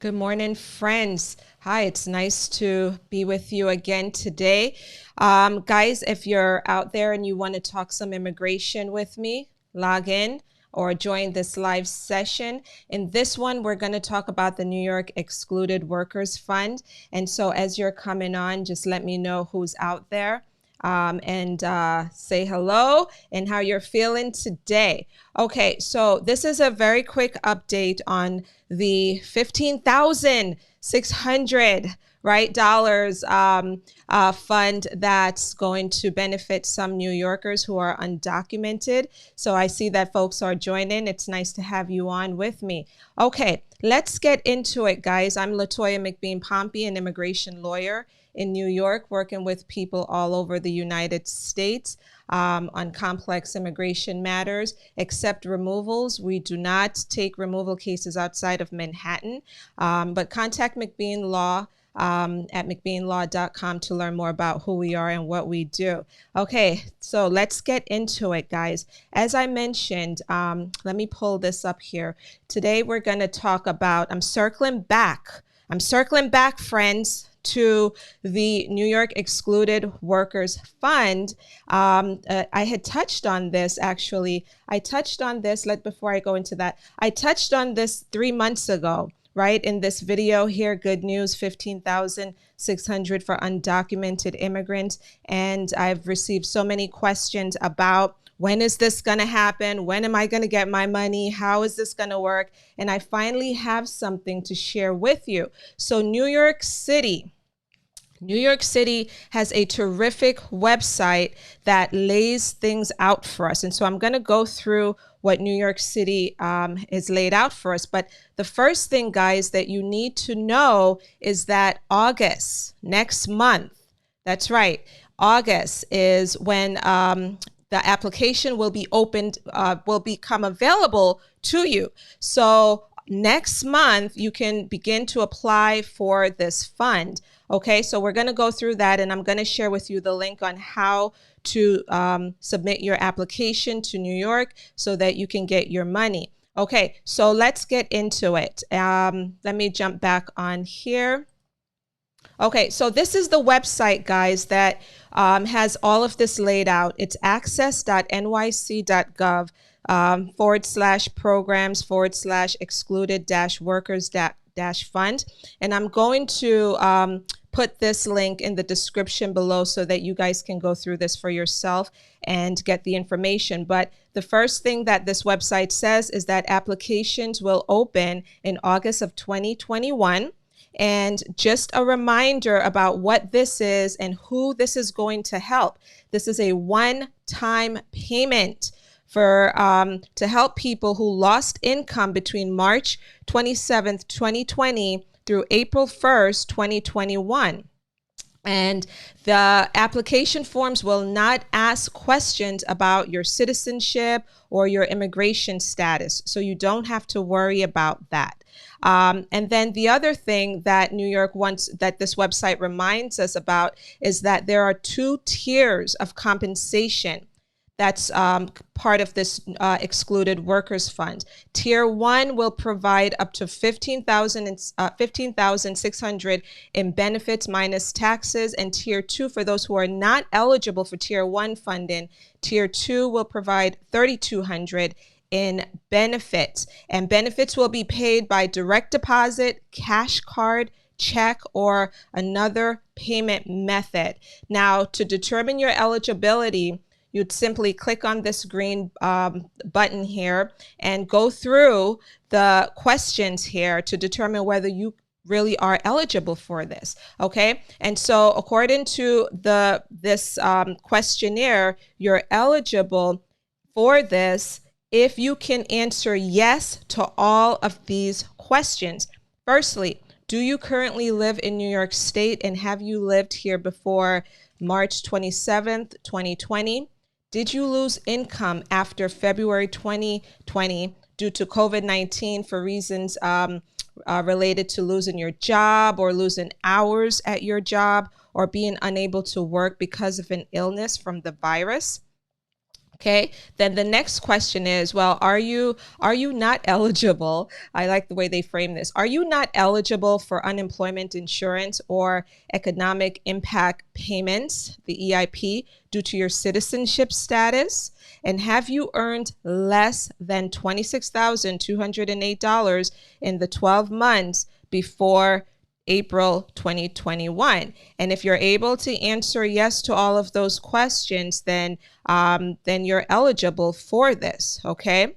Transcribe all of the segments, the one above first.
Good morning, friends. Hi, it's nice to be with you again today. Guys, if you're out there and you want to talk some immigration with me, log in or join this live session. In this one, we're going to talk about the New York Excluded Workers Fund. And so as you're coming on, just let me know who's out there. And say hello and how you're feeling today. Okay, so this is a very quick update on the $15,600 dollars fund that's going to benefit some New Yorkers who are undocumented. So I see that folks are joining. It's nice to have you on with me. Okay, let's get into it, guys. I'm Latoya McBean Pompey, an immigration lawyer in New York, working with people all over the United States on complex immigration matters, except removals. We do not take removal cases outside of Manhattan, but contact McBean Law at McBeanLaw.com to learn more about who we are and what we do. Okay, so let's get into it, guys. As I mentioned, let me pull this up here. Today we're going to talk about, I'm circling back, friends, to the New York Excluded Workers Fund. I had touched on this, actually. I touched on this, before I go into that, I touched on this 3 months ago, right? In this video here, good news, $15,600 for undocumented immigrants. And I've received so many questions about, when is this going to happen? When am I going to get my money? How is this going to work? And I finally have something to share with you. So New York City has a terrific website that lays things out for us. And so I'm going to go through what New York City is laid out for us. But the first thing, guys, that you need to know is that August, next month, that's right, August is when the application will be opened, will become available to you. So next month, you can begin to apply for this fund. Okay, so we're going to go through that, and I'm going to share with you the link on how to submit your application to New York so that you can get your money. Okay, so let's get into it. Let me jump back on here. Okay, so this is the website, guys, that has all of this laid out. It's access.nyc.gov /programs/excluded-workers-fund. And I'm going to put this link in the description below so that you guys can go through this for yourself and get the information. But the first thing that this website says is that applications will open in August of 2021. And just a reminder about what this is and who this is going to help. This is a one-time payment for to help people who lost income between March 27th, 2020 through April 1st, 2021. And the application forms will not ask questions about your citizenship or your immigration status, so you don't have to worry about that. And then the other thing that New York wants, that this website reminds us about, is that there are 2 tiers of compensation that's part of this Excluded Workers Fund. Tier 1 will provide up to $15,600 in benefits minus taxes, and Tier 2, for those who are not eligible for Tier 1 funding, Tier 2 will provide $3,200 in benefits, and benefits will be paid by direct deposit, cash card, check, or another payment method. Now, to determine your eligibility, you'd simply click on this green button here and go through the questions here to determine whether you really are eligible for this. Okay, and so according to this questionnaire, you're eligible for this if you can answer yes to all of these questions. Firstly, do you currently live in New York State, and have you lived here before March 27th, 2020? Did you lose income after February 2020 due to COVID-19 for reasons related to losing your job or losing hours at your job or being unable to work because of an illness from the virus? Okay, then the next question is, well, are you not eligible? I like the way they frame this. Are you not eligible for unemployment insurance or economic impact payments, the EIP, due to your citizenship status? And have you earned less than $26,208 in the 12 months before April 2021? And if you're able to answer yes to all of those questions, then you're eligible for this, okay?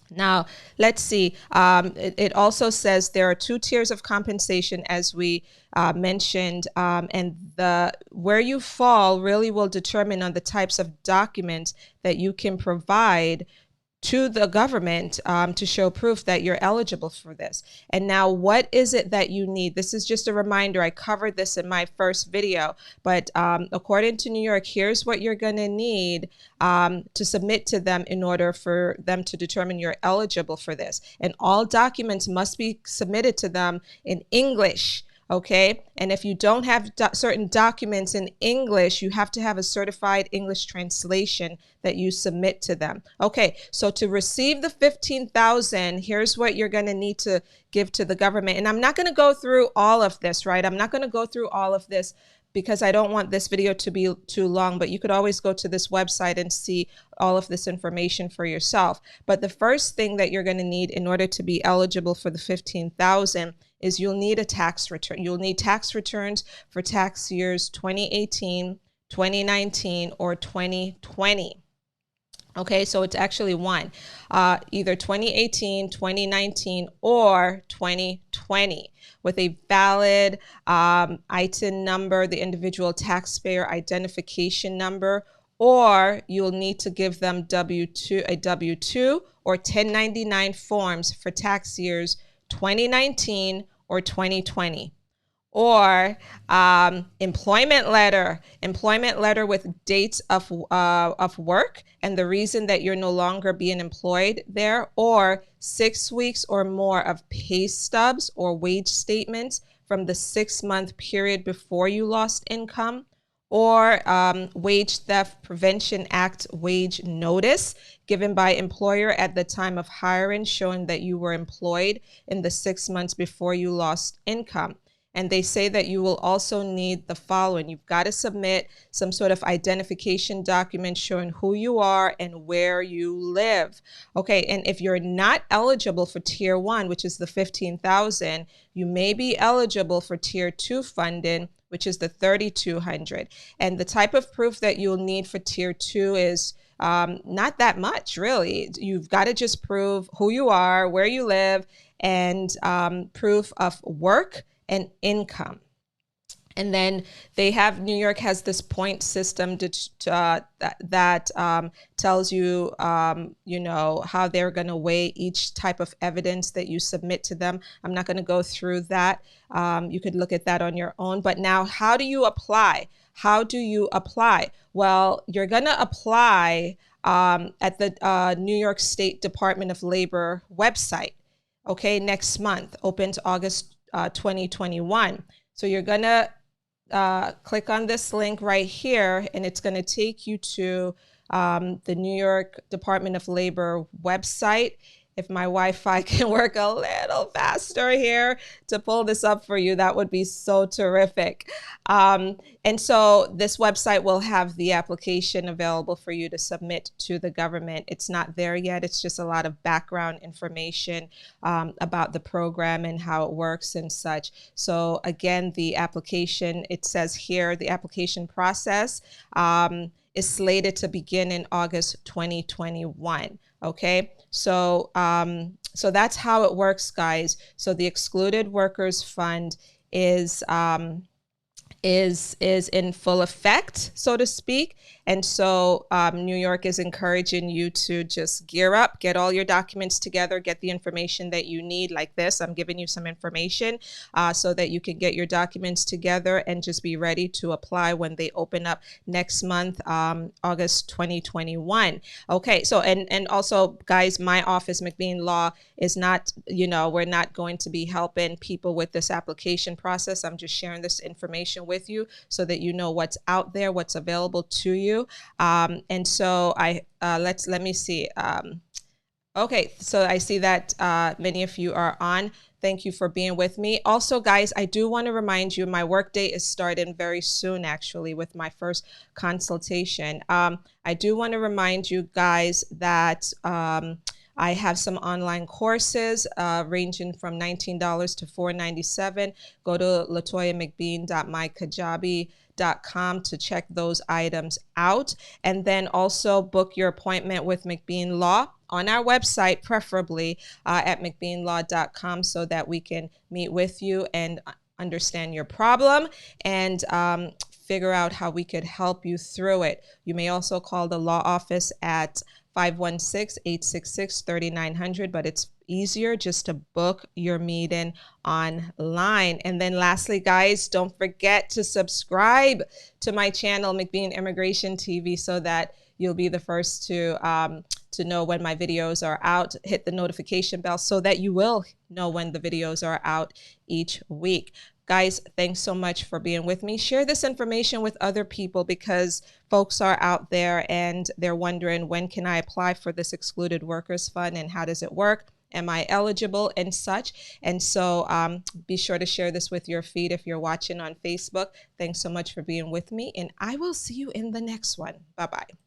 Now, let's see. It also says there are 2 tiers of compensation, as we mentioned, and where you fall really will determine on the types of documents that you can provide to the government to show proof that you're eligible for this. And now, what is it that you need? This is just a reminder. I covered this in my first video, but according to New York, here's what you're going to need to submit to them in order for them to determine you're eligible for this. And all documents must be submitted to them in English. Okay, and if you don't have certain documents in English, you have to have a certified English translation that you submit to them. Okay, so to receive the $15,000, here's what you're going to need to give to the government. And I'm not going to go through all of this, right? I'm not going to go through all of this because I don't want this video to be too long, but you could always go to this website and see all of this information for yourself. But the first thing that you're going to need in order to be eligible for the $15,000 is you'll need a tax return. You'll need tax returns for tax years 2018, 2019, or 2020. Okay, so it's actually one, either 2018, 2019, or 2020, with a valid ITIN number, the individual taxpayer identification number, or you'll need to give them a W-2 or 1099 forms for tax years 2019 or 2020. Or employment letter with dates of work and the reason that you're no longer being employed there, or 6 weeks or more of pay stubs or wage statements from the 6-month period before you lost income, or Wage Theft Prevention Act wage notice given by employer at the time of hiring showing that you were employed in the 6 months before you lost income. And they say that you will also need the following. You've got to submit some sort of identification document showing who you are and where you live. Okay, and if you're not eligible for Tier 1, which is the $15,000, you may be eligible for Tier 2 funding, which is the $3,200. And the type of proof that you'll need for Tier 2 is not that much, really. You've got to just prove who you are, where you live, and proof of work and income. And then New York has this point system that tells you, how they're going to weigh each type of evidence that you submit to them. I'm not going to go through that. You could look at that on your own. But now, how do you apply? How do you apply? Well, you're going to apply at the New York State Department of Labor website. Okay, next month, opens August 2021. So you're going to click on this link right here, and it's going to take you to the New York Department of Labor website. If my Wi-Fi can work a little faster here to pull this up for you, that would be so terrific. And so this website will have the application available for you to submit to the government. It's not there yet. It's just a lot of background information about the program and how it works and such. So again, the application, it says here, the application process is slated to begin in August 2021. Okay, so that's how it works, guys. So the Excluded Workers Fund is in full effect, so to speak. And so New York is encouraging you to just gear up, get all your documents together, get the information that you need like this. I'm giving you some information so that you can get your documents together and just be ready to apply when they open up next month, August 2021. Okay, so and also, guys, my office, McBean Law, is not, we're not going to be helping people with this application process. I'm just sharing this information information with you so that you know what's out there, what's available to you. And so let me see. Okay, so I see that many of you are on. Thank you for being with me. Also, guys, I do want to remind you, my workday is starting very soon, actually, with my first consultation. I do want to remind you guys that I have some online courses ranging from $19 to $4.97. Go to latoyamcbean.mykajabi.com to check those items out. And then also book your appointment with McBean Law on our website, preferably at McBeanLaw.com, so that we can meet with you and understand your problem and figure out how we could help you through it. You may also call the law office at 516-866-3900, but it's easier just to book your meeting online. And then lastly, guys, don't forget to subscribe to my channel, McBean Immigration TV, so that you'll be the first to know when my videos are out. Hit the notification bell so that you will know when the videos are out each week. Guys, thanks so much for being with me. Share this information with other people because folks are out there and they're wondering, when can I apply for this Excluded Workers Fund and how does it work? Am I eligible and such? And so be sure to share this with your feed if you're watching on Facebook. Thanks so much for being with me, and I will see you in the next one. Bye-bye.